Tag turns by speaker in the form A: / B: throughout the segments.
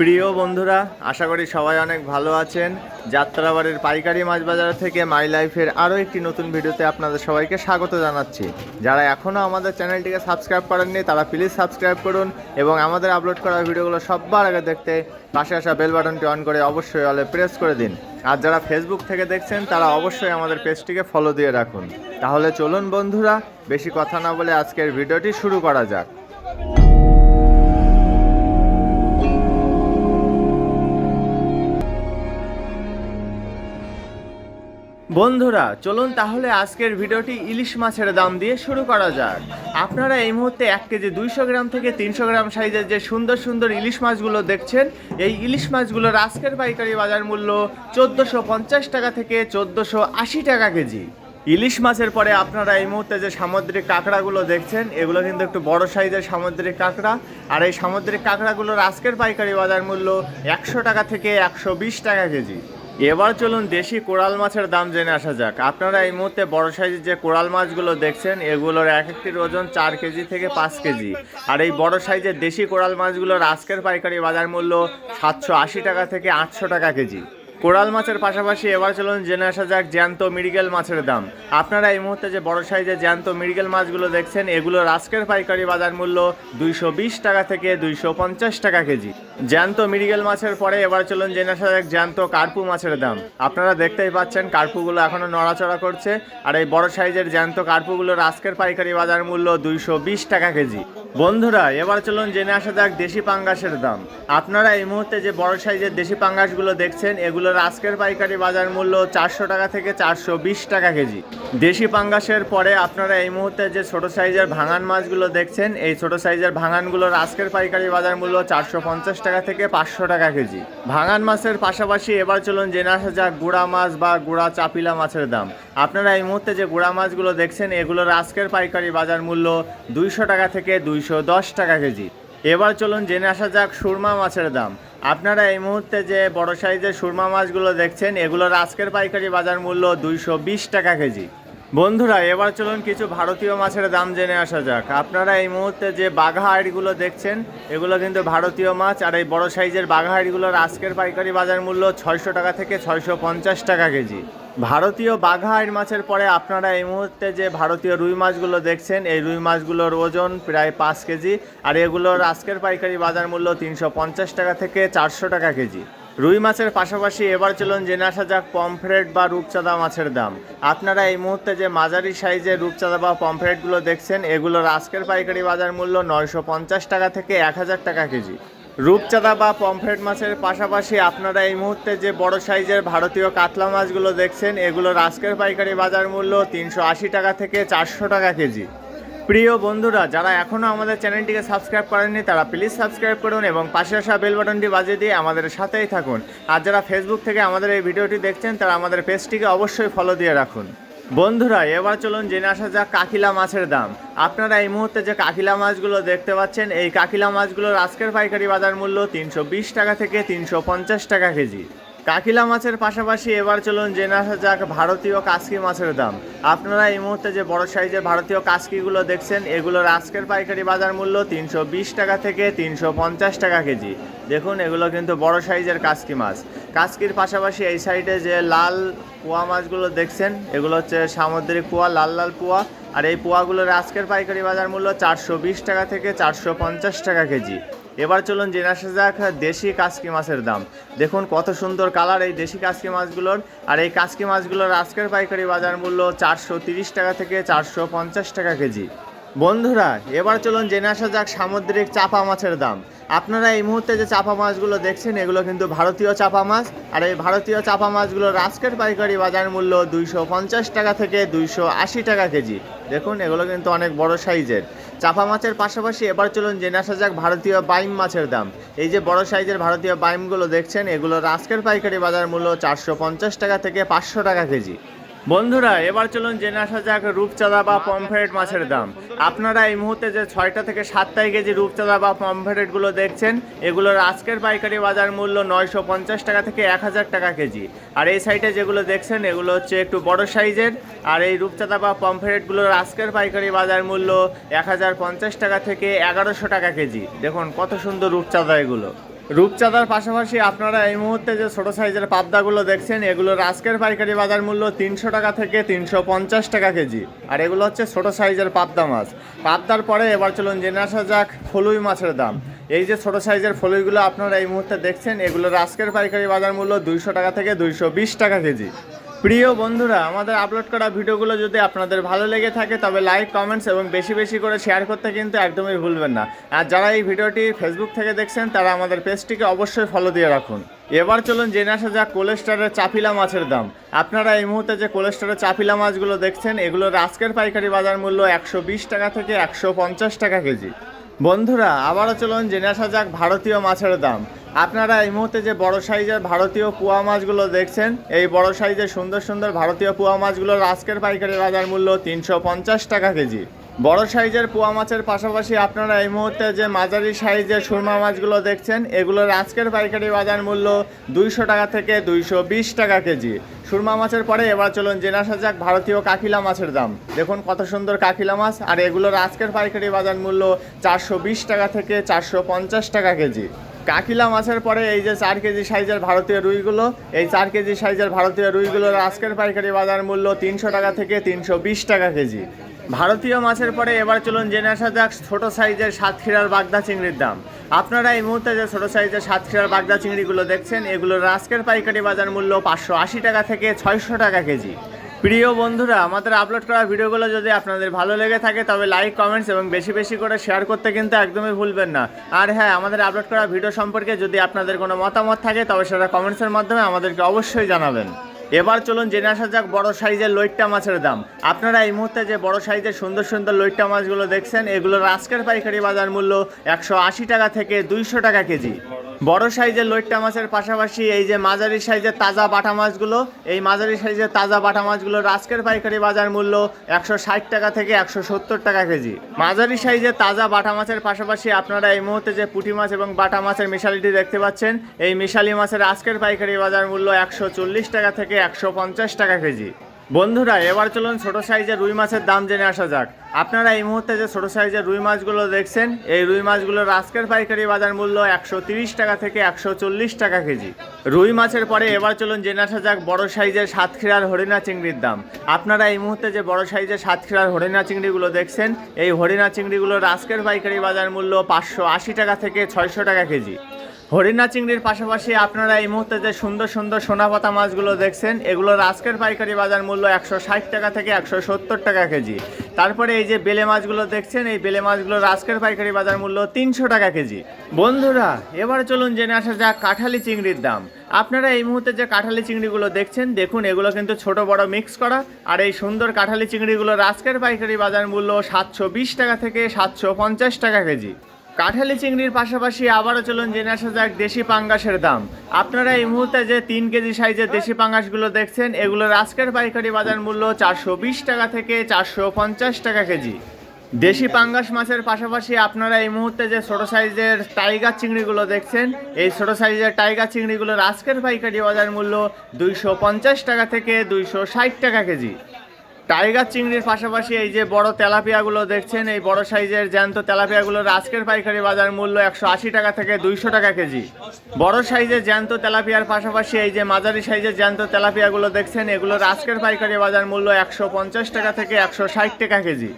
A: প্রিয় বন্ধুরা, আশা করি সবাই অনেক ভালো আছেন। যাত্রাবাড়ির পাইকারি মাছ বাজার থেকে মাই লাইফের আরও একটি নতুন ভিডিওতে আপনাদের সবাইকে স্বাগত জানাচ্ছি। যারা এখনও আমাদের চ্যানেলটিকে সাবস্ক্রাইব করেননি তারা প্লিজ সাবস্ক্রাইব করুন এবং আমাদের আপলোড করা ভিডিওগুলো সবার আগে দেখতে পাশে আসা বেল বাটনটি অন করে অবশ্যই অলে প্রেস করে দিন। আর যারা ফেসবুক থেকে দেখছেন তারা অবশ্যই আমাদের পেজটিকে ফলো দিয়ে রাখুন। তাহলে চলুন বন্ধুরা, বেশি কথা না বলে আজকের ভিডিওটি শুরু করা যাক। বন্ধুরা চলুন তাহলে আজকের ভিডিওটি ইলিশ মাছের দাম দিয়ে শুরু করা যাক। আপনারা এই মুহূর্তে 1 কেজি 200 গ্রাম থেকে 300 গ্রাম সাইজের যে সুন্দর সুন্দর ইলিশ মাছগুলো দেখছেন, এই ইলিশ মাছগুলোর আজকের পাইকারি বাজার মূল্য 1450 টাকা থেকে 1480 টাকা কেজি। ইলিশ মাছের পরে আপনারা এই মুহূর্তে যে সামুদ্রিক কাঁকড়াগুলো দেখছেন, এগুলো কিন্তু একটু বড় সাইজের সামুদ্রিক কাঁকড়া। আর এই সামুদ্রিক কাঁকড়াগুলোর আজকের পাইকারি বাজার মূল্য 100 টাকা থেকে 120 টাকা কেজি। এবার চলুন দেশি কোরাল মাছের দাম জেনে আসা যাক। আপনারা এই মুহূর্তে বড় সাইজের যে কোরাল মাছগুলো দেখছেন, এগুলোর এক একটির ওজন 4 কেজি থেকে 5 কেজি। আর এই বড় সাইজের দেশি কোরাল মাছগুলোর আজকের পাইকারি বাজার মূল্য 780 টাকা থেকে 800 টাকা কেজি। কোরাল মাছের পাশাপাশি এবার চলুন জেনে আসা যাক জ্যান্ত মৃগেল মাছের দাম। আপনারা এই মুহূর্তে যে বড় সাইজের জ্যান্ত মৃগেল মাছগুলো দেখছেন, এগুলোর আজকের পাইকারি বাজার মূল্য 220 টাকা থেকে 250 টাকা কেজি। জ্যান্ত মৃগেল মাছের পরে এবার চলুন জেনে আসা যাক জ্যান্ত কার্পু মাছের দাম। আপনারা দেখতেই পাচ্ছেন কার্পুগুলো এখনও নড়াচড়া করছে। আর এই বড় সাইজের জ্যান্ত কার্পুগুলোর আজকের পাইকারি বাজার মূল্য 220 টাকা কেজি। বন্ধুরা এবার চলুন জেনে আসা যাক দেশি পাঙ্গাসের দাম। আপনারা এই মুহূর্তে যে বড় সাইজের দেশি পাঙ্গাসগুলো দেখছেন, এগুলোর আজকের পাইকারি বাজার মূল্য 400 টাকা থেকে 420 টাকা কেজি। দেশি পাঙ্গাসের পরে আপনারা এই মুহূর্তে যে ছোট সাইজের ভাঙান মাছগুলো দেখছেন, এই ছোট সাইজের ভাঙানগুলোর আজকের পাইকারি বাজার মূল্য 450 টাকা থেকে 500 টাকা কেজি। ভাঙান মাছের পাশাপাশি এবার চলুন জেনে আসা যাক গুড়া মাছ বা গুড়া চাপিলা মাছের দাম। আপনারা এই মুহূর্তে যে গুড়া মাছগুলো দেখছেন, এগুলোর আজকের পাইকারি বাজার মূল্য 200 টাকা থেকে 210 টাকা কেজি। এবার চলুন জেনে আসা যাক সুরমা মাছের দাম। আপনারা এই মুহূর্তে যে বড় সাইজের সুরমা মাছগুলো দেখছেন, এগুলোর আজকের পাইকারি বাজার মূল্য 220 টাকা কেজি। বন্ধুরা এবার চলুন কিছু ভারতীয় মাছের দাম জেনে আসা যাক। আপনারা এই মুহূর্তে যে বাঘা হাঁড়িগুলো দেখছেন, এগুলো কিন্তু ভারতীয় মাছ। আর এই বড় সাইজের বাঘা হাঁড়িগুলোর আজকের পাইকারি বাজার মূল্য 600 টাকা থেকে 650 টাকা কেজি। ভারতীয় বাঘা হাঁড়ি মাছের পরে আপনারা এই মুহূর্তে যে ভারতীয় রুই মাছগুলো দেখছেন, এই রুই মাছগুলোর ওজন প্রায় 5 কেজি। আর এগুলোর আজকের পাইকারি বাজার মূল্য 350 টাকা থেকে 400 টাকা কেজি। রুই মাছের পাশাপাশি এবার চলুন জেনে আসা যাক পমফ্রেট বা রূপচাঁদা মাছের দাম। আপনারা এই মুহূর্তে যে মাঝারি সাইজের রূপচাঁদা বা পমফ্রেটগুলো দেখছেন, এগুলোর আজকের পাইকারি বাজার মূল্য 950 টাকা থেকে 1000 টাকা কেজি। রূপচাঁদা বা পমফ্রেট মাছের পাশাপাশি আপনারা এই মুহূর্তে যে বড় সাইজের ভারতীয় কাতলা মাছগুলো দেখছেন, এগুলোর আজকের পাইকারি বাজার মূল্য 380 টাকা থেকে 400 টাকা কেজি। প্রিয় বন্ধুরা, যারা এখনও আমাদের চ্যানেলটিকে সাবস্ক্রাইব করেননি তারা প্লিজ সাবস্ক্রাইব করুন এবং পাশে আসা বেল বাটনটি বাজিয়ে দিয়ে আমাদের সাথেই থাকুন। আর যারা ফেসবুক থেকে আমাদের এই ভিডিওটি দেখছেন, তারা আমাদের পেজটিকে অবশ্যই ফলো দিয়ে রাখুন। বন্ধুরা এবার চলুন জেনে আসা যাক কাকিলা মাছের দাম। আপনারা এই মুহূর্তে যে কাকিলা মাছগুলো দেখতে পাচ্ছেন, এই কাকিলা মাছগুলোর আজকের পাইকারি বাজার মূল্য 320 টাকা থেকে 350 টাকা কেজি। কাকিলা মাছের পাশাপাশি এবার চলুন জেনে আসা যাক ভারতীয় কাসকি মাছের দাম। আপনারা এই মুহূর্তে যে বড় সাইজের ভারতীয় কাসকিগুলো দেখছেন, এগুলোর আজকের পাইকারি বাজার মূল্য 320 টাকা থেকে 350 টাকা কেজি। দেখুন এগুলো কিন্তু বড় সাইজের কাসকি মাছ। কাসকির পাশাপাশি এই সাইডে যে লাল পোয়া মাছগুলো দেখছেন, এগুলো হচ্ছে সামুদ্রিক পোয়া, লাল লাল পোয়া। আর এই পোয়াগুলোর আজকের পাইকারি বাজার মূল্য 420 টাকা থেকে 450 টাকা কেজি। এবার চলুন জেনে আসা যাক দেশি কাসকি মাছের দাম। দেখুন কত সুন্দর কালার এই দেশি কাসকি মাছগুলোর। আর এই কাসকি মাছগুলোর আজকের পাইকারি বাজার মূল্য 430 টাকা থেকে 450 টাকা কেজি। বন্ধুরা এবার চলুন জেনে আসা যাক সামুদ্রিক চাপা মাছের দাম। আপনারা এই মুহূর্তে যে চাপা মাছগুলো দেখছেন, এগুলো কিন্তু ভারতীয় চাপা মাছ। আর এই ভারতীয় চাপা মাছগুলোর আজকের পাইকারি বাজার মূল্য 250 টাকা থেকে 280 টাকা কেজি। দেখুন এগুলো কিন্তু অনেক বড় সাইজের চাপা মাছের পাশাপাশি এবার চলুন জেনে আসা যাক ভারতীয় বাইম মাছের দাম। এই যে বড় সাইজের ভারতীয় বাইমগুলো দেখছেন, এগুলোর আজকের পাইকারি বাজার মূল্য 450 টাকা থেকে 500 টাকা কেজি। বন্ধুরা এবার চলুন জেনে আসা যাক রূপচাঁদা বা পমফ্রেট মাছের দাম। আপনারা এই মুহূর্তে যে 6টা থেকে 7টা কেজি রূপচাঁদা বা পমফ্রেটগুলো দেখছেন, এগুলোর আজকের পাইকারি বাজার মূল্য 950 টাকা থেকে 1000 টাকা কেজি। আর এই সাইডে যেগুলো দেখছেন, এগুলো হচ্ছে একটু বড় সাইজের। আর এই রূপচাঁদা বা পমফ্রেটগুলোর আজকের পাইকারি বাজার মূল্য 1050 টাকা থেকে 1100 টাকা কেজি। দেখুন কত সুন্দর রূপচাঁদা এগুলো। রূপচাঁদার পাশাপাশি আপনারা এই মুহূর্তে যে ছোটো সাইজের পাবদাগুলো দেখছেন এগুলোর আজকের পাইকারি বাজার মূল্য 300 টাকা থেকে 350 টাকা কেজি। আর এগুলো হচ্ছে ছোটো সাইজের পাবদা মাছ। পাবদার পরে এবার চলুন জেনে আসা যাক ফলুই মাছের দাম। এই যে ছোটো সাইজের ফলুইগুলো আপনারা এই মুহূর্তে দেখছেন এগুলোর আজকের পাইকারি বাজার মূল্য 200 টাকা থেকে 220 টাকা কেজি। প্রিয় বন্ধুরা, আমাদের আপলোড করা ভিডিওগুলো যদি আপনাদের ভালো লেগে থাকে তবে লাইক, কমেন্টস এবং বেশি বেশি করে শেয়ার করতে কিন্তু একদমই ভুলবেন না। আর যারা এই ভিডিওটি ফেসবুক থেকে দেখছেন তারা আমাদের পেজটিকে অবশ্যই ফলো দিয়ে রাখুন। এবার চলুন জেনে আসা যাক কোলেস্টারের চাপিলা মাছের দাম। আপনারা এই মুহূর্তে যে কোলেস্টারের চাপিলা মাছগুলো দেখছেন এগুলোর আজকের পাইকারি বাজার মূল্য 120 টাকা থেকে 150 টাকা কেজি। বন্ধুরা, আবারও চলুন জেনে আসা যাক ভারতীয় মাছের দাম। আপনারা এই মুহূর্তে যে বড় সাইজের ভারতীয় পোয়া মাছগুলো দেখছেন এই বড় সাইজের সুন্দর সুন্দর ভারতীয় পোয়া মাছগুলোর আজকের পাইকারি বাজার মূল্য 350 টাকা কেজি। বড় সাইজের পোয়া মাছের পাশাপাশি আপনারা এই মুহূর্তে যে মাঝারি সাইজের সুরমা মাছগুলো দেখছেন এগুলোর আজকের পাইকারি বাজার মূল্য 200 টাকা থেকে 220 টাকা কেজি। সুরমা মাছের পরে এবার চলুন জেনে আসা যাক ভারতীয় কাকিলা মাছের দাম। দেখুন কত সুন্দর কাকিলা মাছ, আর এগুলোর আজকের পাইকারি বাজার মূল্য 420 টাকা থেকে 450 টাকা কেজি। কাকিলা মাছের পরে এই যে 4 কেজি সাইজের ভারতীয় রুইগুলো, এই 4 কেজি সাইজের ভারতীয় রুইগুলোর আজকের পাইকারি বাজার মূল্য 300 টাকা থেকে 320 টাকা কেজি। ভারতীয় মাছের পরে এবার চলুন জেনে আসা যাক ছোটো সাইজের সাতক্ষীরার বাগদা চিংড়ির দাম। আপনারা এই মুহূর্তে যে ছোটো সাইজের সাতক্ষীরার বাগদা চিংড়িগুলো দেখছেন এগুলোর আজকের পাইকারি বাজার মূল্য 580 টাকা থেকে 600 টাকা কেজি। প্রিয় বন্ধুরা, আমাদের আপলোড করা ভিডিওগুলো যদি আপনাদের ভালো লেগে থাকে তবে লাইক, কমেন্টস এবং বেশি বেশি করে শেয়ার করতে কিন্তু একদমই ভুলবেন না। আর হ্যাঁ, আমাদের আপলোড করা ভিডিও সম্পর্কে যদি আপনাদের কোনো মতামত থাকে তবে সেটা কমেন্টসের মাধ্যমে আমাদেরকে অবশ্যই জানাবেন। এবার চলুন জেনে আসা যাক বড় সাইজের লইট্টা মাছের দাম। আপনারা এই মুহূর্তে যে বড় সাইজের সুন্দর সুন্দর লইট্টা মাছগুলো দেখছেন এগুলোর আজকের পাইকারি বাজার মূল্য 180 টাকা থেকে 200 টাকা কেজি। বড় সাইজের লইট্টা মাছের পাশাপাশি এই যে মাঝারি সাইজের তাজা বাটা মাছগুলো, এই মাঝারি সাইজের তাজা বাটা মাছগুলোর আজকের পাইকারি বাজার মূল্য 160 টাকা থেকে 170 টাকা কেজি। মাঝারি সাইজের তাজা বাটা মাছের পাশাপাশি আপনারা এই মুহূর্তে যে পুঁটি মাছ এবং বাটা মাছের মিশালিটি দেখতে পাচ্ছেন এই মিশালি মাছের আজকের পাইকারি বাজার মূল্য 140 টাকা থেকে 150 টাকা কেজি। বন্ধুরা, এবার চলুন ছোটো সাইজের রুই মাছের দাম জেনে আসা যাক। আপনারা এই মুহূর্তে যে ছোটো সাইজের রুই মাছগুলো দেখছেন এই রুই মাছগুলোর আজকের পাইকারি বাজার মূল্য 130 টাকা থেকে 140 টাকা কেজি। রুই মাছের পরে এবার চলুন জেনে আসা যাক বড় সাইজের সাতক্ষীরার হরিণা চিংড়ির দাম। আপনারা এই মুহূর্তে যে বড় সাইজের সাতক্ষীরার হরিণা চিংড়িগুলো দেখছেন এই হরিণা চিংড়িগুলোর আজকের পাইকারি বাজার মূল্য 580 টাকা থেকে 600 টাকা কেজি। হরিণা চিংড়ির পাশাপাশি আপনারা এই মুহূর্তে যে সুন্দর সুন্দর সোনাপাতা মাছগুলো দেখছেন এগুলোর আজকের পাইকারি বাজার মূল্য 160 টাকা থেকে 170 টাকা কেজি। তারপরে এই যে বেলে মাছগুলো দেখছেন এই বেলে মাছগুলোর আজকের পাইকারি বাজার মূল্য 300 টাকা কেজি। বন্ধুরা, এবার চলুন জেনে আসা যাক কাঁঠালি চিংড়ির দাম। আপনারা এই মুহূর্তে যে কাঁঠালি চিংড়িগুলো দেখছেন দেখুন এগুলো কিন্তু ছোট বড় মিক্স করা, আর এই সুন্দর কাঁঠালি চিংড়িগুলোর আজকের পাইকারি বাজার মূল্য 720 টাকা থেকে 750 টাকা কেজি। কাঁঠালি চিংড়ির পাশাপাশি আবারও চলুন জেনে আসা যাক দেশি পাঙ্গাসের দাম। আপনারা এই মুহূর্তে যে 3 কেজি সাইজের দেশি পাঙ্গাসগুলো দেখছেন এগুলোর আজকের পাইকারি বাজার মূল্য 420 টাকা থেকে 450 টাকা কেজি। দেশি পাঙ্গাস মাছের পাশাপাশি আপনারা এই মুহূর্তে যে ছোট সাইজের টাইগার চিংড়িগুলো দেখছেন এই ছোট সাইজের টাইগার চিংড়িগুলোর আজকের পাইকারি বাজার মূল্য 250 টাকা থেকে 260 টাকা কেজি। টাইগার চিংড়ির পাশাপাশি এই যে বড় তেলাপিয়াগুলো দেখছেন এই বড় সাইজের জ্যান্ত তেলাপিয়াগুলোর আজকের পাইকারি বাজার মূল্য 180 টাকা থেকে 200 টাকা কেজি। বড় সাইজের জ্যান্ত তেলাপিয়ার পাশাপাশি এই যে মাঝারি সাইজের জ্যান্ত তেলাপিয়াগুলো দেখছেন এগুলোর আজকের পাইকারি বাজার মূল্য 150 টাকা থেকে 160 টাকা কেজি।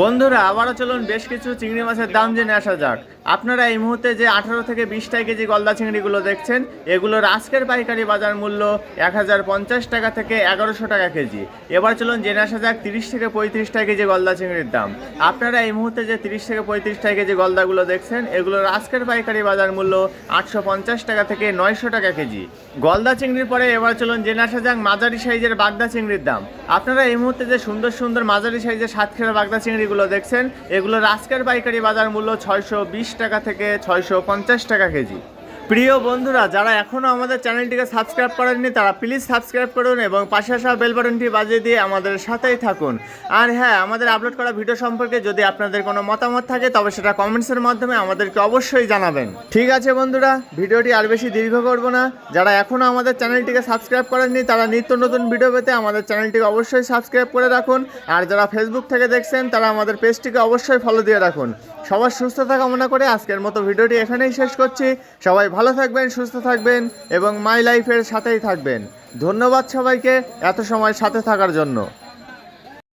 A: বন্ধুরা, আবারও চলুন বেশ কিছু চিংড়ি মাছের দাম জেনে আসা যাক। আপনারা এই মুহূর্তে যে 18 থেকে 20 কেজি গলদা চিংড়িগুলো দেখছেন এগুলোর আজকের পাইকারি বাজার মূল্য 1050 টাকা থেকে 1100 টাকা কেজি। এবার চলুন জেনে আসা যাক 30 থেকে 35 কেজি গলদা চিংড়ির দাম। আপনারা এই মুহূর্তে যে 30 থেকে 35 কেজি গলদাগুলো দেখছেন এগুলোর আজকের পাইকারি বাজার মূল্য 850 টাকা থেকে 900 টাকা কেজি। গলদা চিংড়ির পরে এবার চলুন জেনে আসা যাক মাঝারি সাইজের বাগদা চিংড়ির দাম। আপনারা এই মুহূর্তে যে সুন্দর সুন্দর মাঝারি সাইজের সাতক্ষীরা বাগদা চিংড়িগুলো দেখছেন এগুলোর আজকের পাইকারি বাজার মূল্য 620 টাকা থেকে 650 টাকা কেজি। প্রিয় বন্ধুরা, যারা এখনও আমাদের চ্যানেলটিকে সাবস্ক্রাইব করেননি তারা প্লিজ সাবস্ক্রাইব করুন এবং পাশে আসা বেল বাটনটি বাজিয়ে দিয়ে আমাদের সাথেই থাকুন। আর হ্যাঁ, আমাদের আপলোড করা ভিডিও সম্পর্কে যদি আপনাদের কোনো মতামত থাকে তবে সেটা কমেন্টসের মাধ্যমে আমাদেরকে অবশ্যই জানাবেন। ঠিক আছে বন্ধুরা, ভিডিওটি আর বেশি দীর্ঘ করব না। যারা এখনও আমাদের চ্যানেলটিকে সাবস্ক্রাইব করেননি তারা নিত্য নতুন ভিডিও পেতে আমাদের চ্যানেলটিকে অবশ্যই সাবস্ক্রাইব করে রাখুন। আর যারা ফেসবুক থেকে দেখছেন তারা আমাদের পেজটিকে অবশ্যই ফলো দিয়ে রাখুন। সবার সুস্থতা কামনা করে আজকের মতো ভিডিওটি এখানেই শেষ করছি। সবাই ভালো থাকবেন, সুস্থ থাকবেন এবং মাই লাইফের সাথেই থাকবেন। ধন্যবাদ সবাইকে এত সময় সাথে থাকার জন্য।